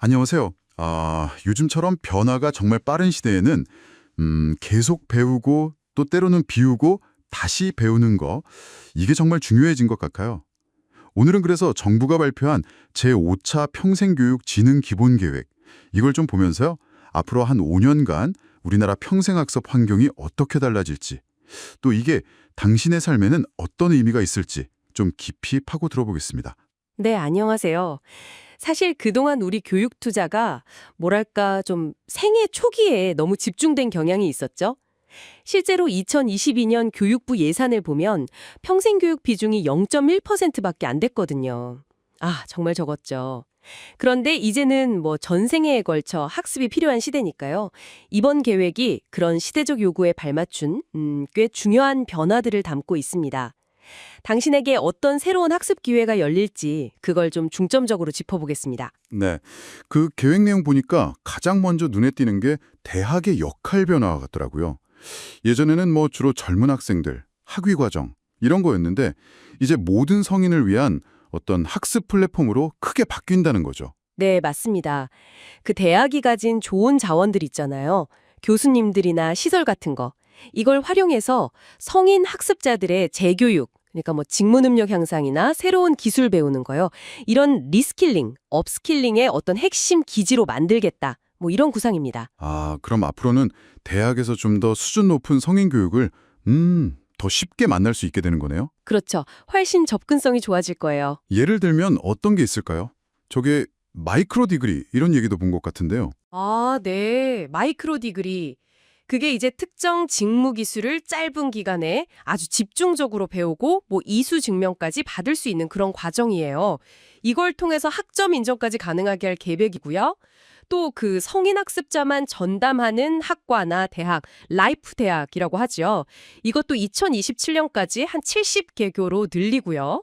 안녕하세요. 요즘처럼 변화가 정말 빠른 시대에는 계속 배우고 또 때로는 비우고 다시 배우는 거 이게 정말 중요해진 것 같아요. 오늘은 그래서 정부가 발표한 제5차 평생교육 지능 기본계획 이걸 좀 보면서요. 앞으로 한 5년간 우리나라 평생학습 환경이 어떻게 달라질지 또 이게 당신의 삶에는 어떤 의미가 있을지 좀 깊이 파고 들어보겠습니다. 네, 안녕하세요. 사실 그동안 우리 교육 투자가 뭐랄까 좀 생애 초기에 너무 집중된 경향이 있었죠. 실제로 2022년 교육부 예산을 보면 평생교육 비중이 0.1%밖에 안 됐거든요. 아, 정말 적었죠. 그런데 이제는 뭐 전생애에 걸쳐 학습이 필요한 시대니까요. 이번 계획이 그런 시대적 요구에 발맞춘 꽤 중요한 변화들을 담고 있습니다. 당신에게 어떤 새로운 학습 기회가 열릴지 그걸 좀 중점적으로 짚어보겠습니다. 네. 그 계획 내용 보니까 가장 먼저 눈에 띄는 게 대학의 역할 변화 같더라고요. 예전에는 뭐 주로 젊은 학생들, 학위 과정 이런 거였는데 이제 모든 성인을 위한 어떤 학습 플랫폼으로 크게 바뀐다는 거죠. 네, 맞습니다. 그 대학이 가진 좋은 자원들 있잖아요. 교수님들이나 시설 같은 거. 이걸 활용해서 성인 학습자들의 재교육, 그러니까 뭐 직무 능력 향상이나 새로운 기술 배우는 거요. 이런 리스킬링, 업스킬링의 어떤 핵심 기지로 만들겠다. 뭐 이런 구상입니다. 그럼 앞으로는 대학에서 좀 더 수준 높은 성인 교육을 더 쉽게 만날 수 있게 되는 거네요. 그렇죠. 훨씬 접근성이 좋아질 거예요. 예를 들면 어떤 게 있을까요? 저게 마이크로 디그리 이런 얘기도 본 것 같은데요. 아, 네. 마이크로 디그리. 그게 이제 특정 직무 기술을 짧은 기간에 아주 집중적으로 배우고 뭐 이수 증명까지 받을 수 있는 그런 과정이에요. 이걸 통해서 학점 인정까지 가능하게 할 계획이고요. 또 그 성인 학습자만 전담하는 학과나 대학, 라이프 대학이라고 하죠. 이것도 2027년까지 한 70개교로 늘리고요.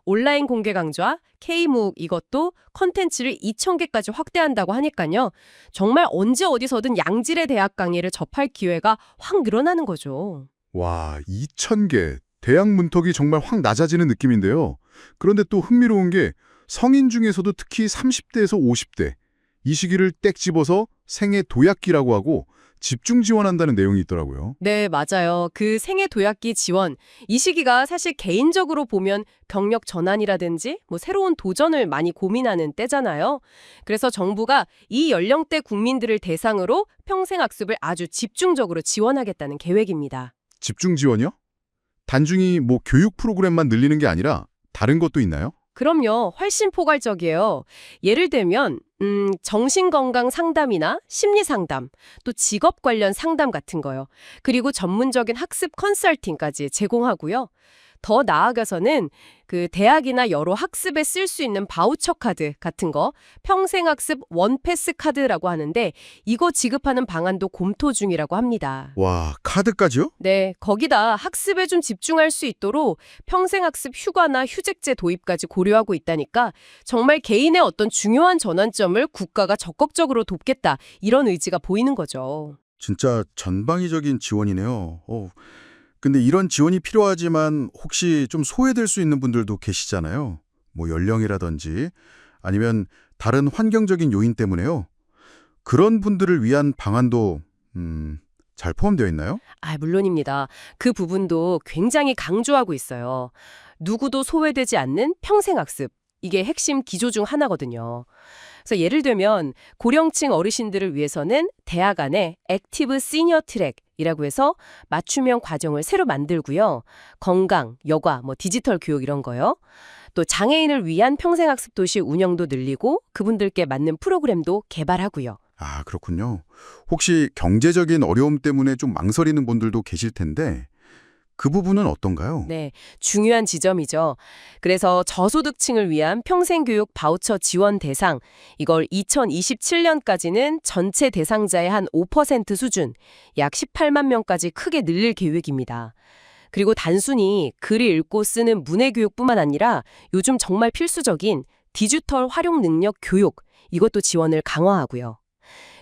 온라인 공개 강좌, K묵 이것도 컨텐츠를 2,000개까지 확대한다고 하니까요. 정말 언제 어디서든 양질의 대학 강의를 접할 기회가 확 늘어나는 거죠. 와, 2,000개. 대학 문턱이 정말 확 낮아지는 느낌인데요. 그런데 또 흥미로운 게 성인 중에서도 특히 30대에서 50대 이 시기를 땡 집어서 생애 도약기라고 하고 집중 지원한다는 내용이 있더라고요. 네, 맞아요. 그 생애 도약기 지원, 이 시기가 사실 개인적으로 보면 경력 전환이라든지 뭐 새로운 도전을 많이 고민하는 때잖아요. 그래서 정부가 이 연령대 국민들을 대상으로 평생학습을 아주 집중적으로 지원하겠다는 계획입니다. 집중 지원이요? 단순히 뭐 교육 프로그램만 늘리는 게 아니라 다른 것도 있나요? 그럼요. 훨씬 포괄적이에요. 예를 들면 정신건강 상담이나 심리 상담, 또 직업 관련 상담 같은 거요. 그리고 전문적인 학습 컨설팅까지 제공하고요. 더 나아가서는 그 대학이나 여러 학습에 쓸 수 있는 바우처 카드 같은 거, 평생학습 원패스 카드라고 하는데 이거 지급하는 방안도 검토 중이라고 합니다. 와, 카드까지요? 네, 거기다 학습에 좀 집중할 수 있도록 평생학습 휴가나 휴직제 도입까지 고려하고 있다니까 정말 개인의 어떤 중요한 전환점을 국가가 적극적으로 돕겠다 이런 의지가 보이는 거죠. 진짜 전방위적인 지원이네요. 근데 이런 지원이 필요하지만 혹시 좀 소외될 수 있는 분들도 계시잖아요. 뭐 연령이라든지 아니면 다른 환경적인 요인 때문에요. 그런 분들을 위한 방안도 잘 포함되어 있나요? 아, 물론입니다. 그 부분도 굉장히 강조하고 있어요. 누구도 소외되지 않는 평생학습. 이게 핵심 기조 중 하나거든요. 그래서 예를 들면 고령층 어르신들을 위해서는 대학 안에 액티브 시니어 트랙이라고 해서 맞춤형 과정을 새로 만들고요. 건강, 여가, 뭐 디지털 교육 이런 거요. 또 장애인을 위한 평생학습 도시 운영도 늘리고 그분들께 맞는 프로그램도 개발하고요. 그렇군요. 혹시 경제적인 어려움 때문에 좀 망설이는 분들도 계실 텐데 그 부분은 어떤가요? 네, 중요한 지점이죠. 그래서 저소득층을 위한 평생교육 바우처 지원 대상, 이걸 2027년까지는 전체 대상자의 한 5% 수준, 약 18만 명까지 크게 늘릴 계획입니다. 그리고 단순히 글을 읽고 쓰는 문해교육뿐만 아니라 요즘 정말 필수적인 디지털 활용 능력 교육, 이것도 지원을 강화하고요.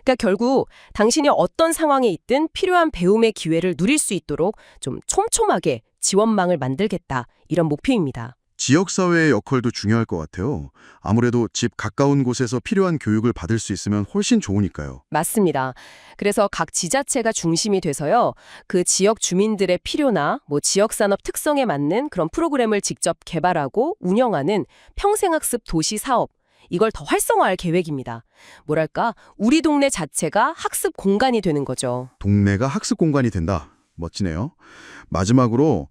그러니까 결국 당신이 어떤 상황에 있든 필요한 배움의 기회를 누릴 수 있도록 좀 촘촘하게 지원망을 만들겠다. 이런 목표입니다. 지역사회의 역할도 중요할 것 같아요. 아무래도 집 가까운 곳에서 필요한 교육을 받을 수 있으면 훨씬 좋으니까요. 맞습니다. 그래서 각 지자체가 중심이 돼서요. 그 지역 주민들의 필요나 뭐 지역 산업 특성에 맞는 그런 프로그램을 직접 개발하고 운영하는 평생학습 도시 사업. 이걸 더 활성화할 계획입니다. 뭐랄까, 우리 동네 자체가 학습 공간이 되는 거죠. 동네가 학습 공간이 된다. 멋지네요. 마지막으로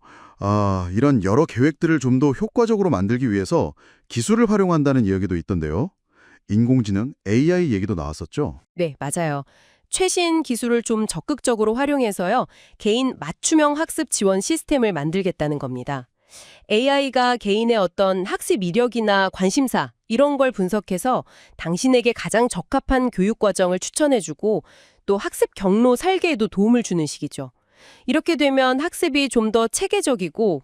이런 여러 계획들을 좀 더 효과적으로 만들기 위해서 기술을 활용한다는 이야기도 있던데요. 인공지능, AI 얘기도 나왔었죠. 네, 맞아요. 최신 기술을 좀 적극적으로 활용해서요. 개인 맞춤형 학습 지원 시스템을 만들겠다는 겁니다. AI가 개인의 어떤 학습 이력이나 관심사 이런 걸 분석해서 당신에게 가장 적합한 교육 과정을 추천해주고 또 학습 경로 설계에도 도움을 주는 식이죠. 이렇게 되면 학습이 좀 더 체계적이고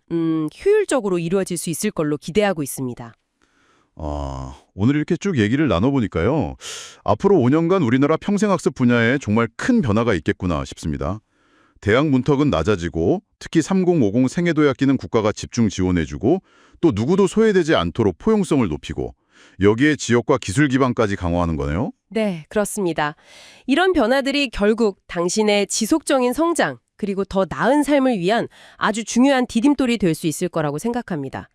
효율적으로 이루어질 수 있을 걸로 기대하고 있습니다. 오늘 이렇게 쭉 얘기를 나눠보니까요. 앞으로 5년간 우리나라 평생학습 분야에 정말 큰 변화가 있겠구나 싶습니다. 대학 문턱은 낮아지고 특히 3050 생애도약기는 국가가 집중 지원해주고 또 누구도 소외되지 않도록 포용성을 높이고 여기에 지역과 기술 기반까지 강화하는 거네요. 네, 그렇습니다. 이런 변화들이 결국 당신의 지속적인 성장 그리고 더 나은 삶을 위한 아주 중요한 디딤돌이 될 수 있을 거라고 생각합니다.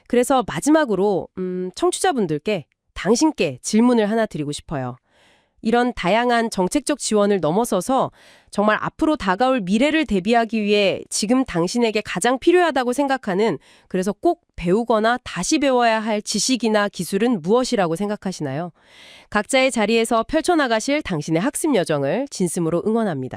그래서 마지막으로 청취자분들께 당신께 질문을 하나 드리고 싶어요. 이런 다양한 정책적 지원을 넘어서서 정말 앞으로 다가올 미래를 대비하기 위해 지금 당신에게 가장 필요하다고 생각하는 그래서 꼭 배우거나 다시 배워야 할 지식이나 기술은 무엇이라고 생각하시나요? 각자의 자리에서 펼쳐나가실 당신의 학습 여정을 진심으로 응원합니다.